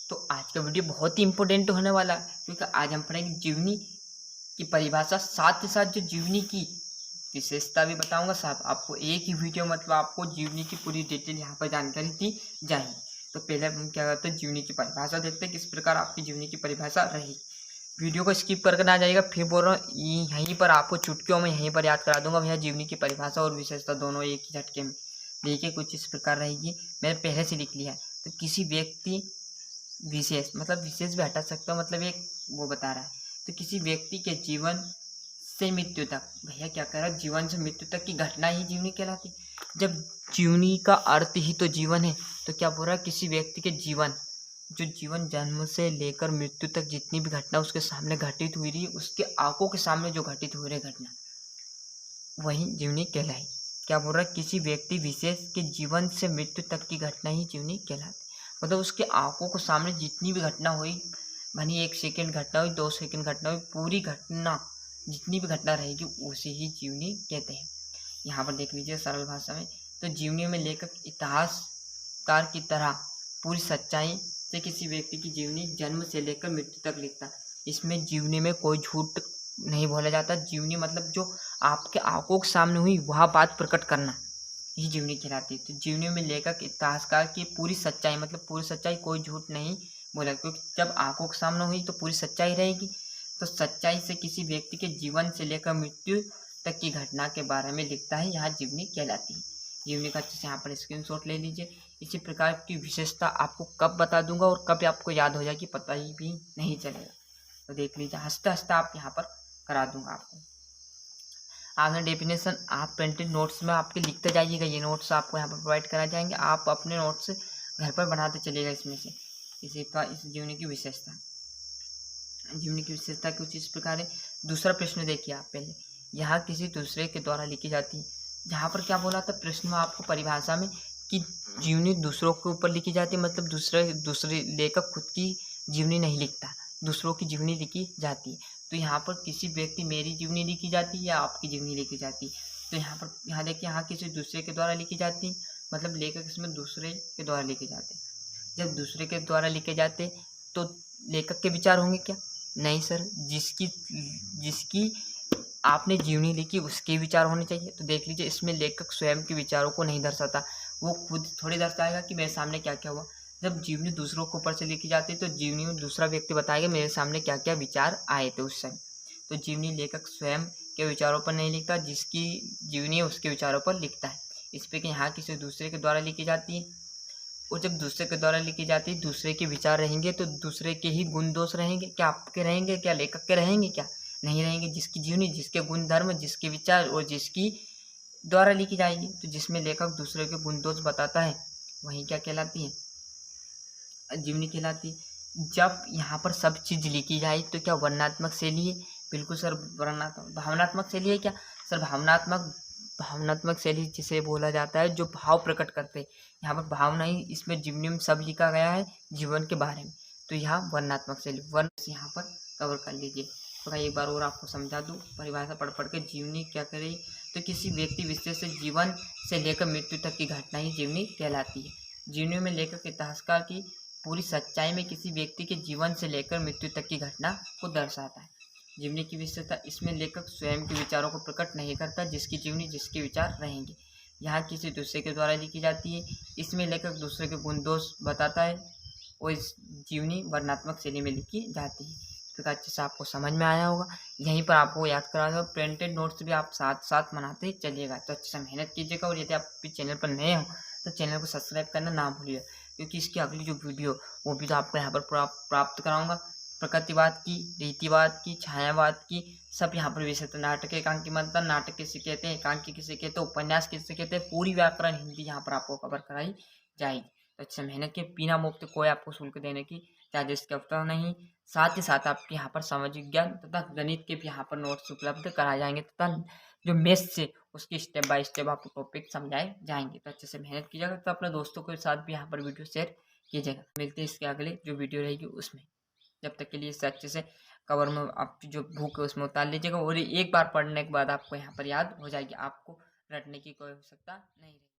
तो आज का वीडियो बहुत ही इंपॉर्टेंट होने वाला है, क्योंकि आज हम पढ़ेंगे जीवनी की परिभाषा, साथ ही साथ जो जीवनी की विशेषता भी बताऊंगा। साथ आपको एक ही वीडियो मतलब आपको जीवनी की पूरी डिटेल यहाँ पर जानकारी दी जाएगी। तो पहले हम क्या करते हैं, जीवनी की परिभाषा देखते हैं किस प्रकार आपकी जीवनी की परिभाषा रही। वीडियो को स्किप करके ना जाएगा, फिर बोल रहा हूँ यहीं पर आपको चुटकियों में यहीं पर याद करा दूंगा। भैया जीवनी की परिभाषा और विशेषता दोनों एक ही झटके में। देखिए कुछ इस प्रकार रहेगी, मैंने पहले से लिख लिया है। तो किसी व्यक्ति विशेष मतलब विशेष भी हटा सकता हूँ, मतलब एक वो बता रहा है। तो किसी व्यक्ति के जीवन से मृत्यु तक, भैया क्या कह रहा है, जीवन से मृत्यु तक की घटना ही जीवनी कहलाती। जब जीवनी का अर्थ ही तो जीवन है, तो क्या बोल रहा है, किसी व्यक्ति के जीवन, जो जीवन जन्म से लेकर मृत्यु तक जितनी भी घटना उसके सामने घटित हुई रही, उसके आंखों के सामने जो घटित हुई रही घटना, वही जीवनी कहलाई। क्या बोल रहा है, किसी व्यक्ति विशेष के जीवन से मृत्यु तक की घटना ही जीवनी कहलाती। मतलब उसके आंखों के सामने जितनी भी घटना हुई, भनी 1 सेकेंड घटना हुई, 2 सेकेंड घटना हुई, पूरी घटना जितनी भी घटना रहेगी उसे ही जीवनी कहते हैं। यहाँ पर देख लीजिए सरल भाषा में। तो जीवनी में लेखक इतिहासकार की तरह पूरी सच्चाई से किसी व्यक्ति की जीवनी जन्म से लेकर मृत्यु तक लिखता। इसमें जीवनी में कोई झूठ नहीं बोला जाता। जीवनी मतलब जो आपके आंखों के सामने हुई वह बात प्रकट करना ही जीवनी कहलाती है। तो जीवनी में लेखक इतिहासकार की पूरी सच्चाई, मतलब पूरी सच्चाई, कोई झूठ नहीं बोला, क्योंकि जब आंखों के सामने हुई तो पूरी सच्चाई रहेगी। तो सच्चाई से किसी व्यक्ति के जीवन से लेकर मृत्यु तक की घटना के बारे में लिखता है, यहाँ जीवनी कहलाती है। जीवनी का अच्छे से यहाँ पर स्क्रीनशॉट ले लीजिए। इसी प्रकार की विशेषता आपको कब बता दूंगा और कब आपको याद हो जाएगी पता ही भी नहीं चलेगा। तो देख लीजिए, हंसते हंसते आप यहाँ पर करा दूंगा आपको। आपने डेफिनेशन आप प्रिंटेड नोट्स में आपके लिखते जाइएगा, ये नोट्स आपको यहाँ पर प्रोवाइड कराए जाएंगे, आप अपने नोट्स घर पर बनाते चलिएगा इसमें से। इसी का इस जीवनी की विशेषता, जीवनी की विशेषता कुछ इस प्रकार है। दूसरा प्रश्न देखिए आप पहले, यहाँ किसी दूसरे के द्वारा लिखी जाती है। जहाँ पर क्या बोला था प्रश्न में आपको परिभाषा में, कि जीवनी दूसरों के ऊपर लिखी जाती है, मतलब दूसरे लेखक खुद की जीवनी नहीं लिखता, दूसरों की जीवनी लिखी जाती है। तो यहाँ पर किसी व्यक्ति मेरी जीवनी लिखी जाती है या आपकी जीवनी लिखी जाती है। तो यहाँ देखिए, यहाँ किसी दूसरे के द्वारा लिखी जाती है, मतलब लेखक इसमें दूसरे के द्वारा लिखे जाते। जब दूसरे के द्वारा लिखे जाते तो लेखक के विचार होंगे क्या? नहीं सर, जिसकी आपने जीवनी लिखी उसके विचार होने चाहिए। तो देख लीजिए, इसमें लेखक स्वयं के विचारों को नहीं दर्शाता, वो खुद थोड़ी दर्शाएगा कि मेरे सामने क्या क्या हुआ। जब जीवनी दूसरों के ऊपर से लिखी जाती है तो जीवनी में दूसरा व्यक्ति बताएगा मेरे सामने क्या क्या विचार आए थे उस समय। तो जीवनी लेखक स्वयं के विचारों पर नहीं लिखता, जिसकी जीवनी है उसके विचारों पर लिखता है। इस पे कि यहाँ किसी दूसरे के द्वारा लिखी जाती है, और जब दूसरे के द्वारा लिखी जाती है दूसरे के विचार रहेंगे तो दूसरे के ही गुण दोष रहेंगे क्या? आपके रहेंगे क्या? लेखक के रहेंगे क्या? नहीं रहेंगे। जिसकी जीवनी, जिसके गुण धर्म, जिसके विचार और जिसकी द्वारा लिखी जाएगी, तो जिसमें लेखक दूसरे के गुण दोष बताता है वही क्या कहलाती है? जीवनी कहलाती है। जब यहाँ पर सब चीज लिखी जाए तो क्या वर्णनात्मक शैली है? बिल्कुल सर, वर्णनात्मक भावनात्मक शैली है क्या? सर भावनात्मक शैली जिसे बोला जाता है जो भाव प्रकट करते हैं। यहाँ पर भाव नहीं, इसमें जीवनी में सब लिखा गया है जीवन के बारे में, तो यहाँ वर्णनात्मक शैली वर्ण यहाँ पर कवर कर लीजिए। थोड़ा एक बार और आपको समझा दूँ परिभाषा पढ़ पढ़ के। जीवनी क्या करे, तो किसी व्यक्ति विशेष से जीवन से लेकर मृत्यु तक की घटना ही जीवनी कहलाती है। जीवनी में लेखक इतिहासकार की पूरी सच्चाई में किसी व्यक्ति के जीवन से लेकर मृत्यु तक की घटना को दर्शाता है। जीवनी की विशेषता, इसमें लेखक स्वयं के विचारों को प्रकट नहीं करता, जिसकी जीवनी जिसके विचार रहेंगे। यहाँ किसी दूसरे के द्वारा लिखी जाती है, इसमें लेखक दूसरे के गुण दोष बताता है, और इस जीवनी वर्णनात्मक शैली में लिखी जाती है। तो अच्छे से आपको समझ में आया होगा। यहीं पर आपको याद करा दो, प्रिंटेड नोट्स भी आप साथ साथ बनाते चलिएगा। तो अच्छे से मेहनत कीजिएगा, और यदि आप चैनल पर नए हो तो चैनल को सब्सक्राइब करना ना भूलिए, क्योंकि इसकी अगली जो वीडियो वो भी तो आपको यहाँ पर प्राप्त कराऊंगा। प्रकृतिवाद की, रीतिवाद की, छायावाद की, सब यहाँ पर विषय। नाटक एकांकी मंथन, नाटक किसे कहते हैं, एकांकी किसे कहते हैं, उपन्यास किसे कहते हैं, पूरी व्याकरण हिंदी यहाँ पर आपको कवर कराई जाएगी। तो अच्छा मेहनत के, बिना मुफ्त कोई आपको शुल्क देने की चार्जेस की आवश्यकता नहीं। साथ ही साथ आपके यहाँ पर सामाजिक विज्ञान तथा गणित के भी यहाँ पर नोट्स उपलब्ध कराए जाएंगे, तथा जो मेथ से उसकी स्टेप बाय स्टेप आपको टॉपिक समझाए जाएंगे। तो अच्छे से मेहनत कीजिएगा, तो अपने दोस्तों के साथ भी यहाँ पर वीडियो शेयर कीजिएगा। मिलते हैं इसके अगले जो वीडियो रहेगी उसमें। जब तक के लिए इसे अच्छे से कवर में आपकी जो बुक है उसमें उतार लीजिएगा, और एक बार पढ़ने के बाद आपको यहाँ पर याद हो जाएगी, आपको रटने की कोई आवश्यकता नहीं रहेगी।